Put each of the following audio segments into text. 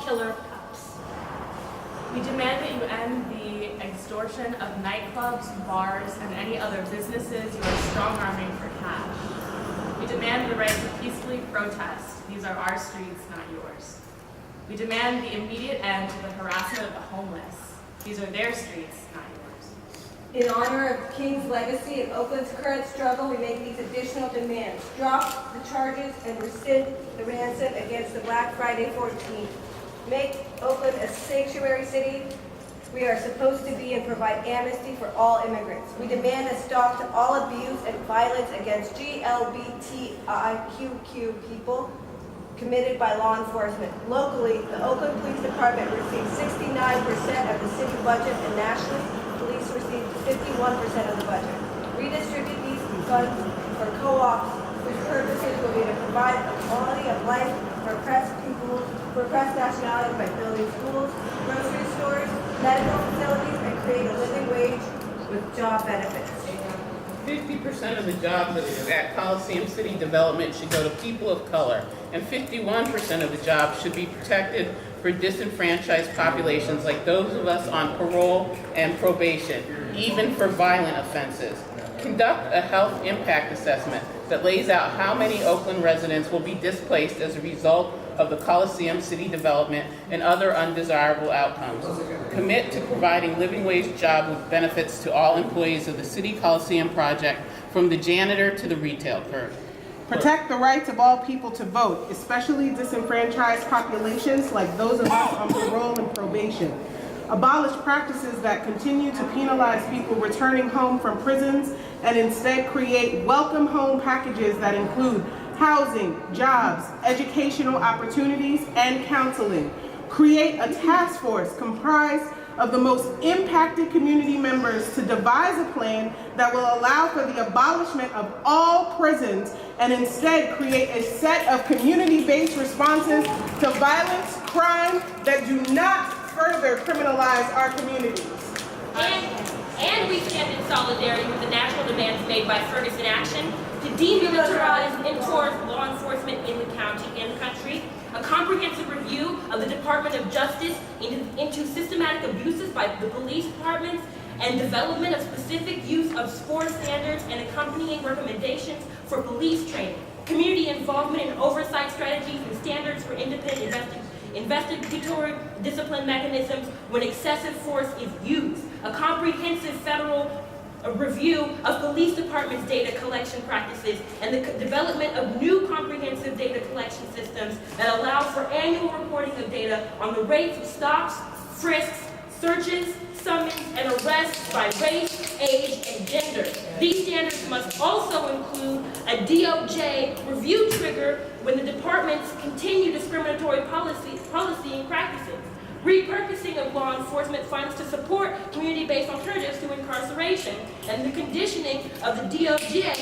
killer cops. We demand that you end the extortion of nightclubs, bars, and any other businesses you are strong-arming for cash. We demand the right to peacefully protest. These are our streets, not yours. We demand the immediate end to the harassment of the homeless. These are their streets, not yours. In honor of King's legacy and Oakland's current struggle, we make these additional demands. Drop the charges and rescind the ransom against the Black Friday 14th. Make Oakland a sanctuary city we are supposed to be and provide amnesty for all immigrants. We demand a stop to all abuse and violence against GLBTIQQ people committed by law enforcement. Locally, the Oakland Police Department receives 69% of the city budget, and nationally, police receive 51% of the budget. Redistribute these funds for co-ops whose purposes will be to provide a quality of life for oppressed people, for oppressed nationalities by building schools, grocery stores, medical facilities, and create a living wage with job benefits. 50% of the jobs at Coliseum City Development should go to people of color, and 51% of the jobs should be protected for disenfranchised populations like those of us on parole and probation, even for violent offenses. Conduct a health impact assessment that lays out how many Oakland residents will be displaced as a result of the Coliseum City Development and other undesirable outcomes. Commit to providing living wage job with benefits to all employees of the City Coliseum project, from the janitor to the retail clerk. Protect the rights of all people to vote, especially disenfranchised populations like those of us on parole and probation. Abolish practices that continue to penalize people returning home from prisons, and instead create welcome home packages that include housing, jobs, educational opportunities, and counseling. Create a task force comprised of the most impacted community members to devise a plan that will allow for the abolishment of all prisons, and instead create a set of community-based responses to violence, crime that do not further criminalize our communities. And we stand in solidarity with the national demands made by Ferguson Action to demilitarize and enforce law enforcement in the county and country, a comprehensive review of the Department of Justice into systematic abuses by the police departments, and development of specific use of SCORE standards and accompanying recommendations for police training, community involvement and oversight strategies and standards for independent investigatory discipline mechanisms when excessive force is used, a comprehensive federal review of police departments' data collection practices, and the development of new comprehensive data collection systems that allow for annual reporting of data on the rates of stops, frisks, searches, summons, and arrests by race, age, and gender. These standards must also include a DOJ review trigger when the departments continue discriminatory policy and practices, repurposing of law enforcement funds to support community-based alternatives to incarceration, and the conditioning of the DOJ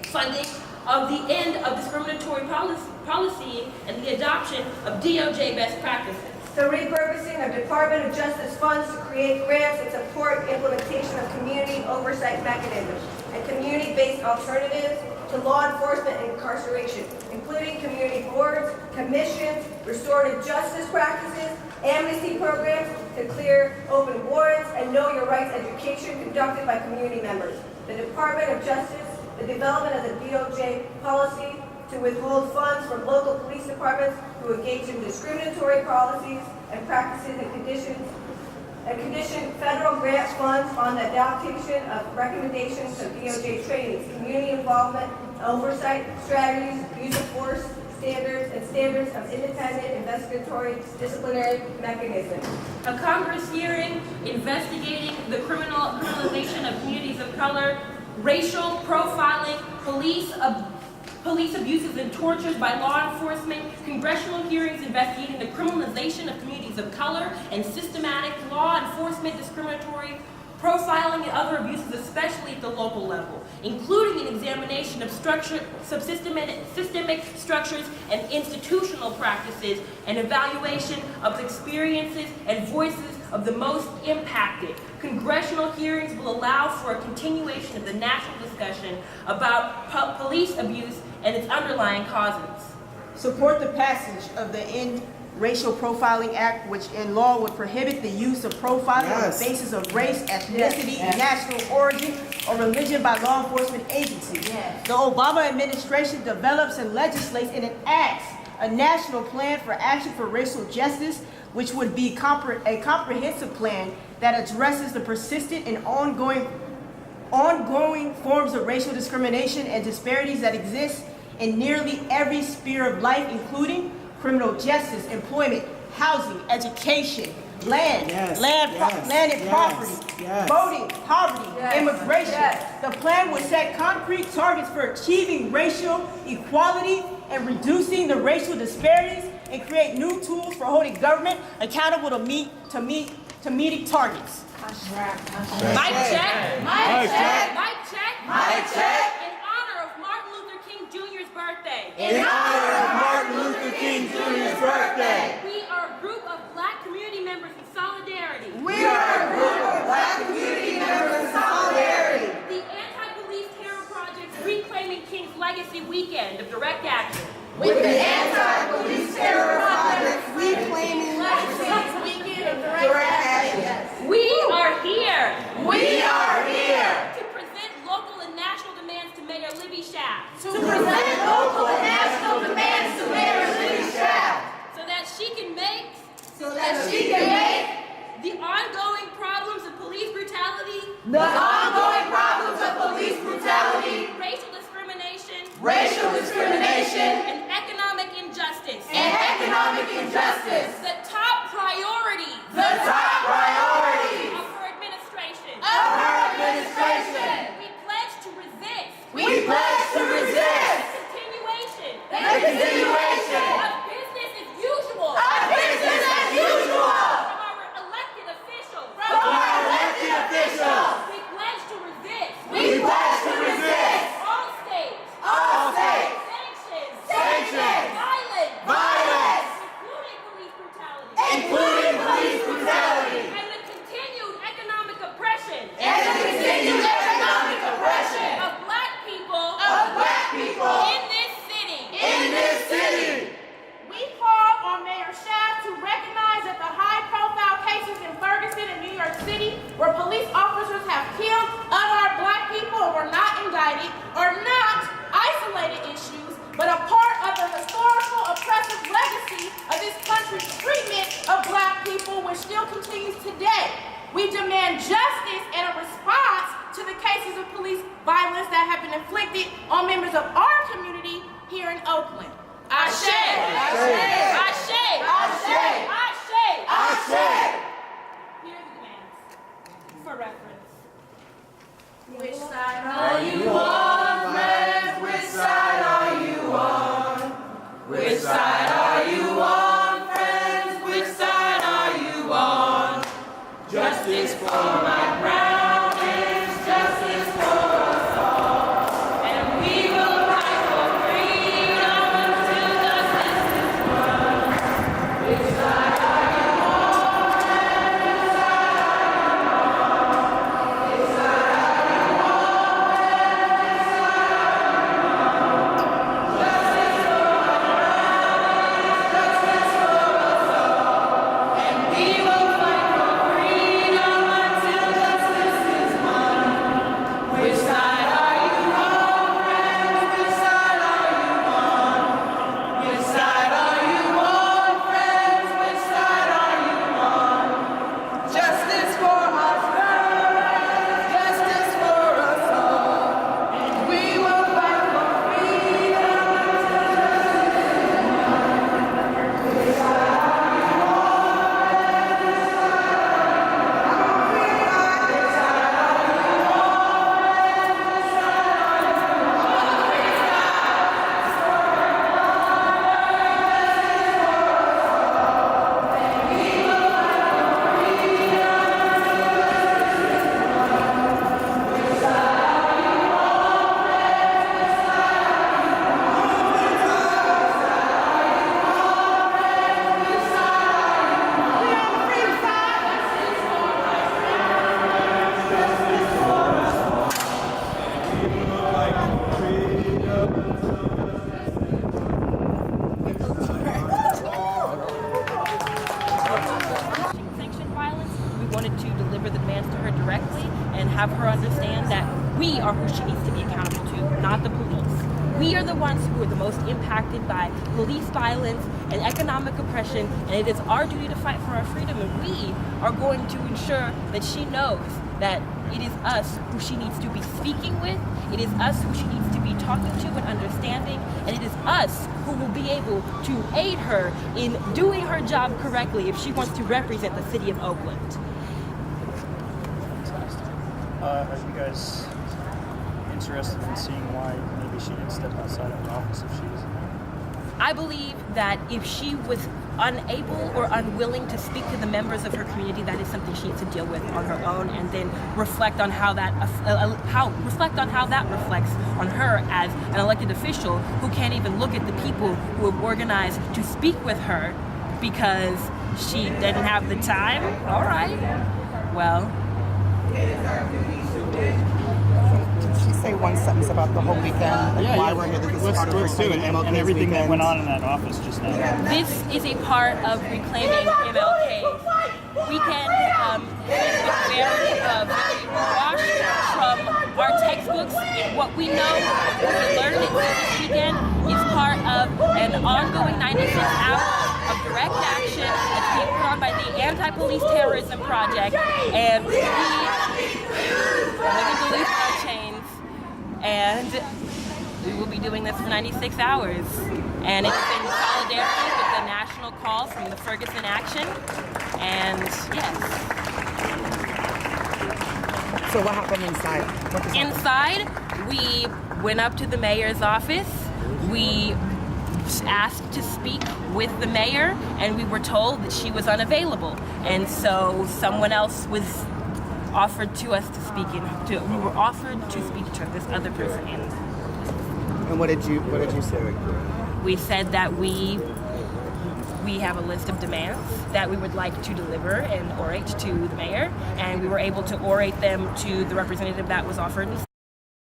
funding of the end of discriminatory policy and the adoption of DOJ best practices. The repurposing of Department of Justice funds to create grants and support implementation of community oversight mechanisms and community-based alternatives to law enforcement and incarceration, including community boards, commissions, restorative justice practices, amnesty programs to clear open warrants, and know your rights education conducted by community members. The Department of Justice, the development of the DOJ policy to withhold funds from local police departments who engage in discriminatory policies and practices and condition federal grant funds on the adaptation of recommendations of DOJ trainings, community involvement, oversight strategies, use of force standards, and standards of independent investigatory disciplinary mechanisms. A Congress hearing investigating the criminalization of communities of color, racial profiling, police abuses and tortures by law enforcement, congressional hearings investigating the criminalization of communities of color, and systematic law enforcement discriminatory profiling and other abuses, especially at the local level, including an examination of systemic structures and institutional practices, and evaluation of experiences and voices of the most impacted. Congressional hearings will allow for a continuation of the national discussion about police abuse and its underlying causes. Support the passage of the End Racial Profiling Act, which in law would prohibit the use of profiling on the basis of race, ethnicity, national origin, or religion by law enforcement agencies. The Obama administration develops and legislates and enacts a national plan for action for racial justice, which would be a comprehensive plan that addresses the persistent and ongoing forms of racial discrimination and disparities that exist in nearly every sphere of life, including criminal justice, employment, housing, education, land and property, voting, poverty, immigration. The plan would set concrete targets for achieving racial equality and reducing the racial disparities, and create new tools for holding government accountable to meeting targets. Mic check. Mic check. Mic check. Mic check. In honor of Martin Luther King Jr.'s birthday. In honor of Martin Luther King Jr.'s birthday. We are a group of Black community members in solidarity. We are a group of Black community members in solidarity. The Anti-Police Terror Project's Reclaiming King's Legacy Weekend of Direct Action. With the Anti-Police Terror Project Reclaiming King's Weekend of Direct Action. We are here. We are here. To present local and national demands to Mayor Libby Schaaf. To present local and national demands to Mayor Libby Schaaf. So that she can make the ongoing problems of police brutality, racial discrimination, and economic injustice, the top priority of her administration. We pledge to resist the continuation of business as usual from our elected officials. We pledge to resist all states, sanctions, violence, including police brutality, and the continued economic oppression of Black people in this city. We call on Mayor Schaaf to recognize that the high-profile cases in Ferguson and New York City, where police officers have killed unarmed Black people and were not indicted, are not isolated issues, but a part of the historical oppressive legacy of this country's treatment of Black people, which still continues today. We demand justice and a response to the cases of police violence that have been inflicted on members of our community here in Oakland. Ashe! Ashe! Here are the demands for reference. Which side Are you on, friends? Which side are you on? Which side are you on, friends? Which side are you on? Justice for my brownies, justice for us all. And we will fight for freedom until justice is won. Which have her understand that we are who she needs to be accountable to, not the police. We are the ones who are the most impacted by police violence and economic oppression, and it is our duty to fight for our freedom, and we are going to ensure that she knows that it is us who she needs to be speaking with, it is us who she needs to be talking to and understanding, and it is us who will be able to aid her in doing her job correctly if she wants to represent the city of Oakland. Are you guys interested in seeing why maybe she didn't step outside of her office if she isn't there? I believe that if she was unable or unwilling to speak to the members of her community, that is something she needs to deal with on her own, and then reflect on how that reflects on her as an elected official who can't even look at the people who have organized to speak with her because she didn't have the time. All right. Well. Can she say one sentence about the whole weekend? Like why we're here? This is part of reclaiming and everything that went on in that office just now. This is a part of reclaiming MLK's weekend. It's been very washed from our textbooks. And what we know, what we learned this weekend, is part of an ongoing 96 hours of direct action that's being put on by the Anti-Police Terrorism Project, and we will lose our chains, and we will be doing this for 96 hours. And it is in solidarity with the national call from the Ferguson Action, and yes. So what happened inside? What just happened? Inside, we went up to the mayor's office. We asked to speak with the mayor, and we were told that she was unavailable. And so someone else was offered to us to speak in. We were offered to speak to this other person in. And what did you say? We said that we have a list of demands that we would like to deliver and orate to the mayor, and we were able to orate them to the representative that was offered.